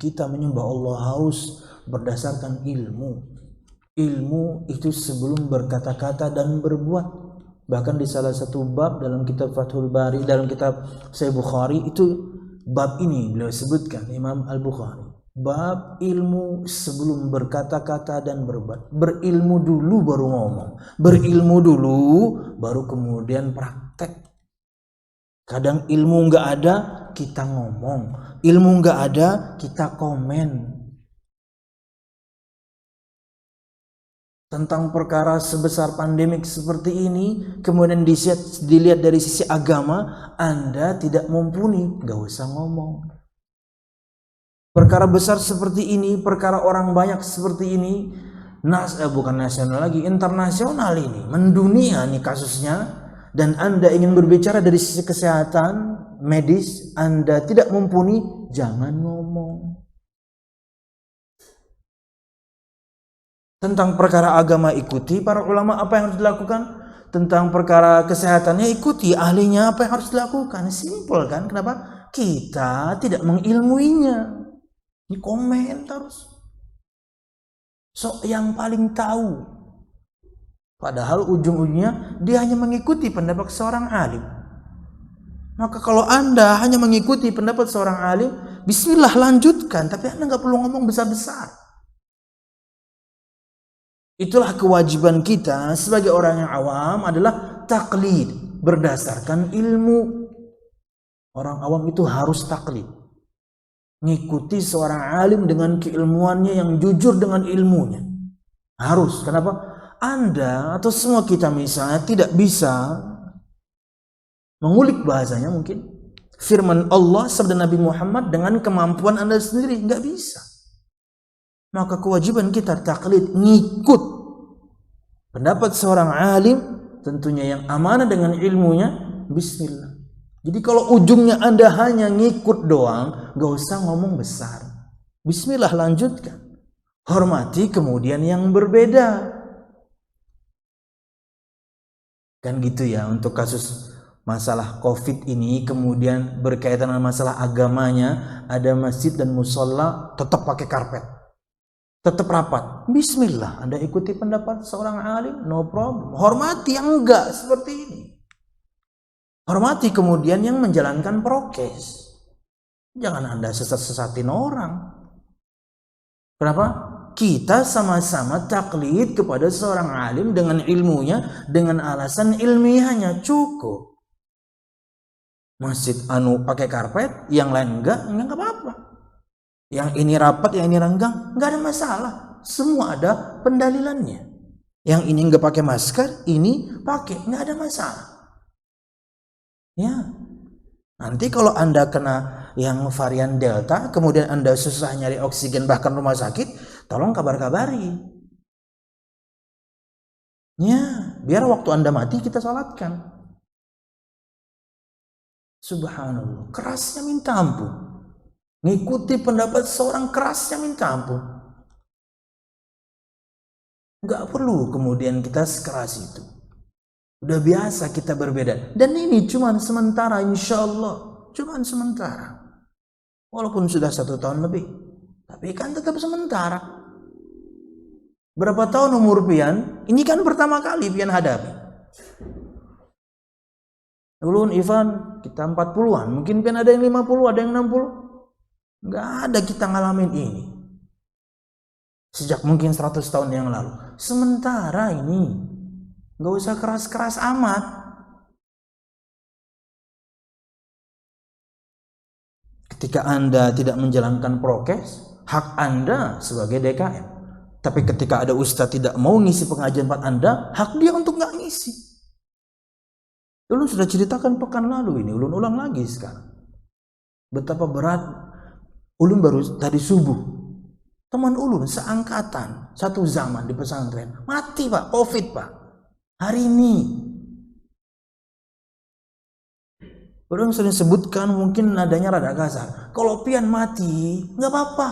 kita menyembah Allah harus berdasarkan ilmu. Ilmu itu sebelum berkata-kata dan berbuat. Bahkan di salah satu bab dalam kitab Fathul Bari, dalam kitab Sahih Bukhari, itu bab ini beliau sebutkan, Imam Al-Bukhari, bab ilmu sebelum berkata-kata dan berbuat. Berilmu dulu baru ngomong, berilmu dulu baru kemudian praktek. Kadang ilmu nggak ada, kita ngomong. Ilmu nggak ada, kita komen. Tentang perkara sebesar pandemik seperti ini, kemudian dilihat dari sisi agama, Anda tidak mumpuni, nggak usah ngomong. Perkara besar seperti ini, perkara orang banyak seperti ini, bukan nasional lagi, internasional ini, mendunia nih kasusnya. Dan Anda ingin berbicara dari sisi kesehatan medis, Anda tidak mumpuni, jangan ngomong. Tentang perkara agama ikuti para ulama apa yang harus dilakukan. Tentang perkara kesehatannya ikuti ahlinya apa yang harus dilakukan. Simpel kan? Kenapa? Kita tidak mengilmuinya. Ini komen terus. Yang paling tahu. Padahal ujung-ujungnya dia hanya mengikuti pendapat seorang alim. Maka kalau Anda hanya mengikuti pendapat seorang alim, bismillah lanjutkan. Tapi Anda nggak perlu ngomong besar-besar. Itulah kewajiban kita sebagai orang yang awam adalah taklid berdasarkan ilmu. Orang awam itu harus taklid. Ngikuti seorang alim dengan keilmuannya yang jujur dengan ilmunya. Harus. Kenapa? Anda atau semua kita misalnya tidak bisa mengulik bahasanya mungkin firman Allah sabda Nabi Muhammad dengan kemampuan Anda sendiri, nggak bisa. Maka kewajiban kita taklid, ngikut pendapat seorang alim, tentunya yang amanah dengan ilmunya, bismillah. Jadi kalau ujungnya Anda hanya ngikut doang, nggak usah ngomong besar. Bismillah, lanjutkan. Hormati kemudian yang berbeda. Kan gitu ya untuk kasus masalah COVID ini, kemudian berkaitan dengan masalah agamanya, ada masjid dan musola tetap pakai karpet, tetap rapat. Bismillah, Anda ikuti pendapat seorang alim, no problem. Hormati yang enggak seperti ini. Hormati kemudian yang menjalankan prokes. Jangan Anda sesat-sesatin orang. Kenapa? Kita sama-sama taklid kepada seorang alim dengan ilmunya, dengan alasan ilmiahnya, cukup. Masjid pakai karpet, yang lain enggak apa-apa. Yang ini rapat, yang ini renggang, enggak ada masalah. Semua ada pendalilannya. Yang ini enggak pakai masker, ini pakai, enggak ada masalah. Ya. Nanti kalau Anda kena yang varian Delta, kemudian Anda susah nyari oksigen bahkan rumah sakit, tolong kabar-kabari. Ya, biar waktu Anda mati kita salatkan. Subhanallah, kerasnya minta ampun. Ngikuti pendapat seorang kerasnya minta ampun. Enggak perlu kemudian kita sekeras itu. Udah biasa kita berbeda. Dan ini cuma sementara, insya Allah. Cuma sementara. Walaupun sudah 1 tahun lebih. Tapi kan tetap sementara. Berapa tahun umur pian? Ini kan pertama kali pian hadapi. Ulun Ivan, kita 40-an. Mungkin pian ada yang 50, ada yang 60. Enggak ada kita ngalamin ini. Sejak mungkin 100 tahun yang lalu. Sementara ini. Nggak usah keras-keras amat. Ketika Anda tidak menjalankan prokes, hak Anda sebagai DKM. Tapi ketika ada ustadz tidak mau ngisi pengajian buat Anda, hak dia untuk nggak ngisi. Ulun sudah ceritakan pekan lalu ini, ulun ulang lagi sekarang. Betapa berat. Ulun baru tadi subuh. Teman ulun seangkatan, satu zaman di pesantren, mati Pak, COVID Pak. Hari ini orang sering sebutkan mungkin nadanya rada kasar. Kalau pian mati nggak apa-apa.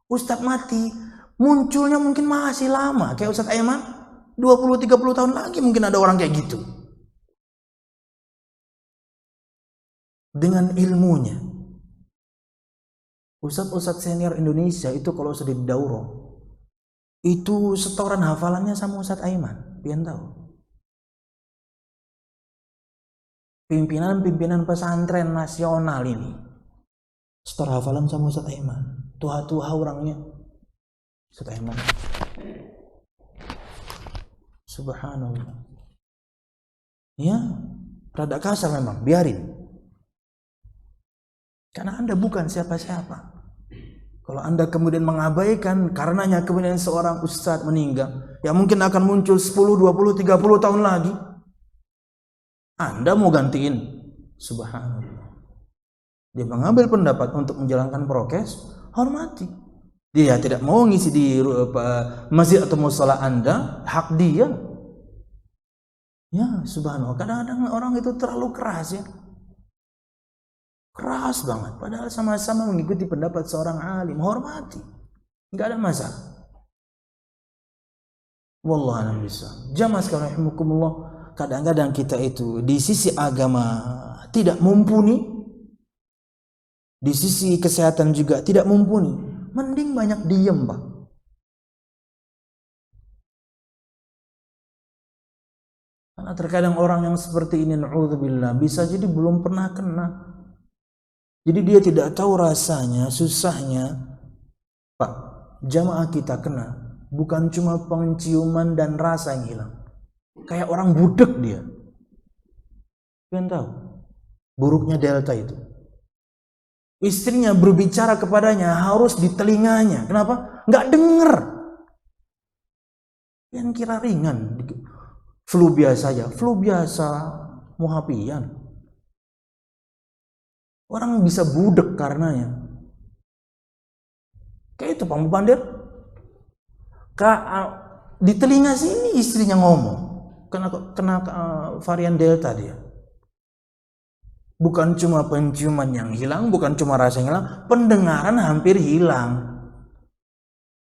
Ustadz mati munculnya mungkin masih lama. Kayak Ustadz Aiman 20-30 tahun lagi mungkin ada orang kayak gitu. Dengan ilmunya. Ustadz-ustadz senior Indonesia itu kalau sudah di daurah, itu setoran hafalannya sama Ustadz Aiman. Pian tahu? Pimpinan-pimpinan pesantren nasional ini setor hafalan sama Ustadz Aiman. Tuha-tuha orangnya Ustadz Aiman. Subhanallah. Ya, rada kasar memang, biarin. Karena Anda bukan siapa-siapa. Kalau Anda kemudian mengabaikan, karenanya kemudian seorang ustadz meninggal, ya mungkin akan muncul 10, 20, 30 tahun lagi. Anda mau gantiin. Subhanallah. Dia mengambil pendapat untuk menjalankan prokes, hormati. Dia tidak mau ngisi di masjid atau musala Anda, hak dia. Ya, subhanallah. Kadang-kadang orang itu terlalu keras ya. Keras banget, padahal sama-sama mengikuti pendapat seorang alim, hormati, nggak ada masalah. Wallahu a'lam bishawab. Jamaah sekalian rahimakumullah, kadang-kadang kita itu di sisi agama tidak mumpuni, di sisi kesehatan juga tidak mumpuni, mending banyak diem, Pak. Karena terkadang orang yang seperti ini, na'udzubillah, bisa jadi belum pernah kena. Jadi dia tidak tahu rasanya, susahnya. Pak, jamaah kita kena, bukan cuma penciuman dan rasa yang hilang. Kayak orang budek dia. Kalian tahu buruknya Delta itu. Istrinya berbicara kepadanya harus di telinganya. Kenapa? Nggak denger. Yang kira ringan. Flu biasa aja. Flu biasa, muhafian. Orang bisa budek karenanya. Kayak itu Pak Mupandir. Di telinga sini istrinya ngomong. Kena varian Delta dia. Bukan cuma penciuman yang hilang, bukan cuma rasa yang hilang, pendengaran hampir hilang.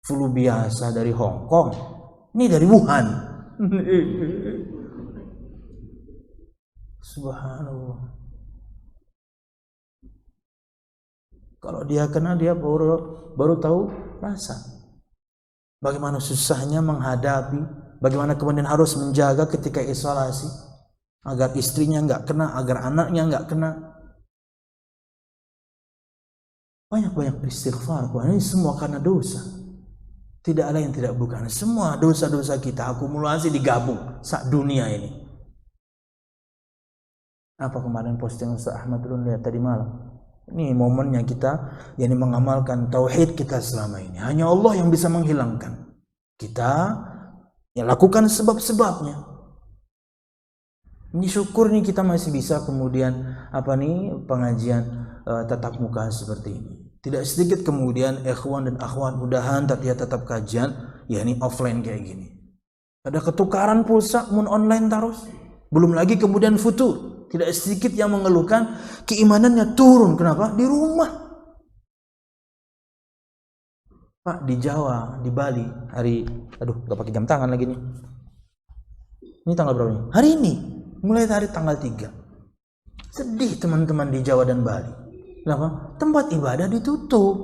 Flu biasa dari Hong Kong. Ini dari Wuhan. Subhanallah. Kalau dia kena, dia baru tahu rasa. Bagaimana susahnya menghadapi, bagaimana kemudian harus menjaga ketika isolasi, agar istrinya nggak kena, agar anaknya nggak kena. Banyak-banyak beristighfar. Ini semua karena dosa. Tidak ada yang tidak bukan. Semua dosa-dosa kita akumulasi digabung saat dunia ini. Apa kemarin posting Ustaz Ahmad dulu lihat tadi malam? Ini momennya kita yang mengamalkan tauhid kita selama ini. Hanya Allah yang bisa menghilangkan. Kita ya lakukan sebab-sebabnya. Ini syukur nih kita masih bisa kemudian pengajian tatap muka seperti ini. Tidak sedikit kemudian ikhwan dan akhwat mudahan dia tetap kajian ya ini offline kayak gini. Ada ketukaran pulsa mun online terus. Belum lagi kemudian futur. Tidak sedikit yang mengeluhkan keimanannya turun. Kenapa? Di rumah. Pak, di Jawa, di Bali, gak pakai jam tangan lagi nih. Ini tanggal berapa nih? Hari ini, mulai dari tanggal 3. Sedih teman-teman di Jawa dan Bali. Kenapa? Tempat ibadah ditutup.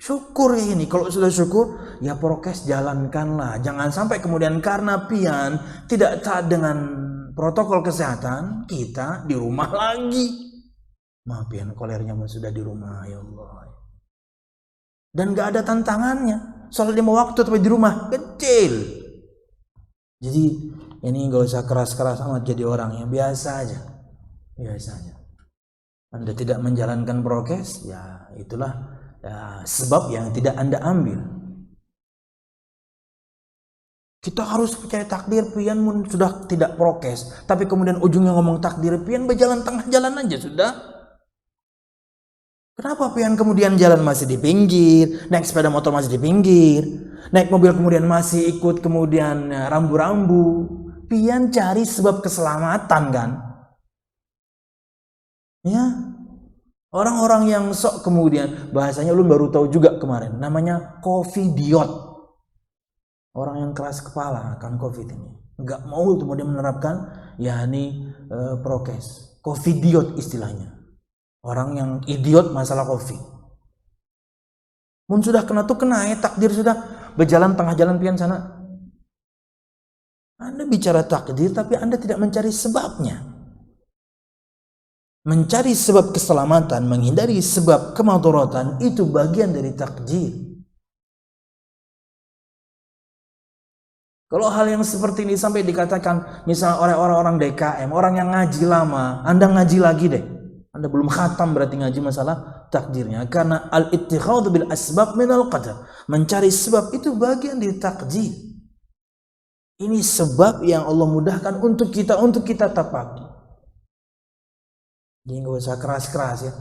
Syukur ya ini. Kalau sudah syukur, ya prokes jalankanlah. Jangan sampai kemudian karena pian tidak taat dengan protokol kesehatan, kita di rumah lagi. Maaf ya, kolernya sudah di rumah, ya Allah. Dan gak ada tantangannya. Soal 5 waktu tapi di rumah, kecil. Jadi ini gak usah keras-keras amat jadi orang yang biasa aja. Biasa aja. Anda tidak menjalankan prokes, ya itulah sebab yang tidak Anda ambil. Kita harus percaya takdir pian sudah tidak prokes, tapi kemudian ujungnya ngomong takdir pian berjalan tengah jalan aja sudah. Kenapa pian kemudian jalan masih di pinggir, naik sepeda motor masih di pinggir, naik mobil kemudian masih ikut kemudian rambu-rambu. Pian cari sebab keselamatan kan? Ya. Orang-orang yang sok kemudian bahasanya lu baru tahu juga kemarin, namanya covidiot. Orang yang keras kepala akan COVID ini, nggak mau kemudian menerapkan prokes. Covidiot istilahnya. Orang yang idiot masalah COVID. Mun sudah kena tuh kena ya, takdir sudah berjalan tengah jalan pian sana. Anda bicara takdir tapi Anda tidak mencari sebabnya. Mencari sebab keselamatan, menghindari sebab kemadaratan itu bagian dari takdir. Kalau hal yang seperti ini sampai dikatakan misalnya orang-orang DKM, orang yang ngaji lama, Anda ngaji lagi deh. Anda belum khatam berarti ngaji masalah takdirnya. Karena al-ittikhadhu bil asbab minal qadar. Mencari sebab itu bagian dari takdir. Ini sebab yang Allah mudahkan untuk kita tapaki. Jadi nggak usah keras-keras ya.